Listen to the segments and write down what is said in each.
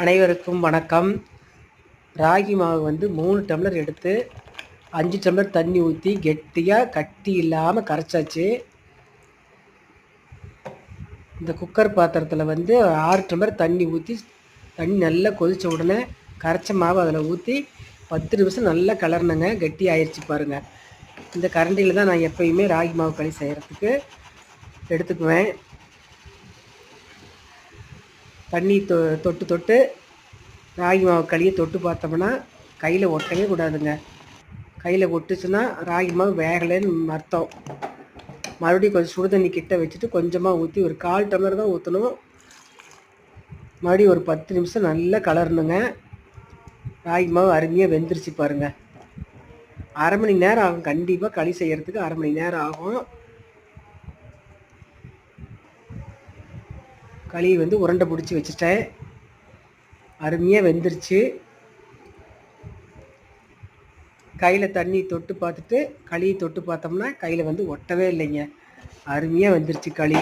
அனைவருக்கும் வணக்கம். ராகி மாவு வந்து 3 டம்ளர் எடுத்து 5 டம்ளர் தண்ணி ஊற்றி கெட்டியாக கட்டி இல்லாமல் கரைச்சாச்சு. இந்த குக்கர் பாத்திரத்தில் வந்து 6 டம்ளர் தண்ணி ஊற்றி தண்ணி நல்லா கொதித்த உடனே கரைச்ச மாவு அதில் ஊற்றி 10 நிமிஷம் நல்லா கிளறணுங்க. கெட்டி ஆயிடுச்சு பாருங்கள். இந்த கரண்டியில் தான் நான் எப்பயுமே ராகி மாவு களி செய்கிறதுக்கு எடுத்துக்குவேன். தண்ணி தொட்டு தொட்டு ராகி மாவு களியை தொட்டு பார்த்தோம்னா கையில் ஒட்டவே கூடாதுங்க. கையில் ஒட்டுச்சுன்னா ராகி மாவு வேகலைன்னு அர்த்தம். மறுபடியும் கொஞ்சம் சுடு தண்ணி கிட்ட வச்சுட்டு கொஞ்சமாக ஊற்றி ஒரு 1/4 டம்ளர் தான் ஊற்றணும். மறுபடியும் ஒரு 10 நிமிஷம் நல்லா கலரணுங்க. ராகி மாவு அருமையாக வெந்துருச்சு பாருங்கள். 1/2 மணி நேரம் ஆகும். கண்டிப்பாக களி செய்கிறதுக்கு 1/2 மணி நேரம் ஆகும். களி வந்து உருண்டை பிடிச்சி வச்சுட்டேன். அருமையாக வெந்துருச்சு. கையில் தண்ணி தொட்டு பார்த்துட்டு களியை தொட்டு பார்த்தோம்னா கையில் வந்து ஒட்டவே இல்லைங்க. அருமையாக வெந்துருச்சு களி.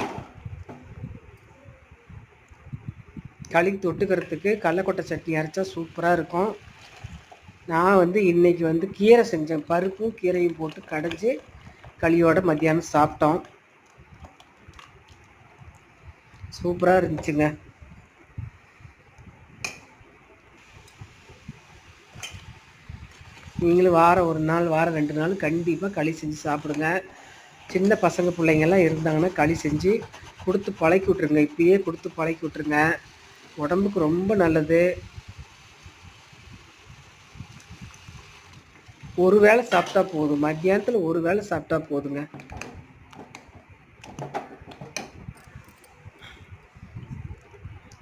களி தொட்டுக்கிறதுக்கு கடலக்கொட்டை சட்னி அரைச்சா சூப்பராக இருக்கும். நான் வந்து இன்றைக்கி வந்து கீரை செஞ்சேன். பருப்பும் கீரையும் போட்டு கடைஞ்சி களியோட மத்தியானம் சாப்பிட்டோம். சூப்பராக இருந்துச்சுங்க. நீங்களும் வாரம் 1 நாள் வாரம் 2 நாள் கண்டிப்பாக களி செஞ்சு சாப்பிடுங்க. சின்ன பசங்க பிள்ளைங்கள்லாம் இருந்தாங்கன்னா களி செஞ்சு கொடுத்து பழக்கி விட்ருங்க. இப்பயே கொடுத்து பழக்கி விட்ருங்க. உடம்புக்கு ரொம்ப நல்லது. ஒரு வேளை சாப்பிட்டா போதும். மத்தியானத்தில் ஒரு வேளை சாப்பிட்டா போதுங்க.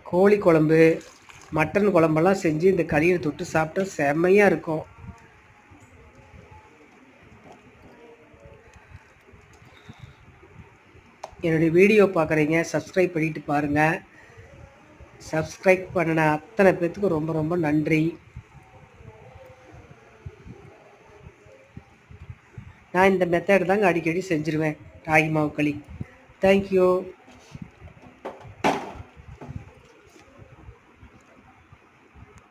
கோழி குழம்பு மட்டன் குழம்பெல்லாம் செஞ்சு இந்த களியை தொட்டு சாப்பிட்டா செம்மையாக இருக்கும். என்னுடைய வீடியோ பார்க்குறீங்க, சப்ஸ்கிரைப் பண்ணிட்டு பாருங்கள். சப்ஸ்கிரைப் பண்ணின அத்தனை பேர்த்துக்கும் ரொம்ப ரொம்ப நன்றி. நான் இந்த மெத்தட் தாங்க அடிக்கடி செஞ்சுருவேன் ராகி மாவு களி. தேங்க்யூ.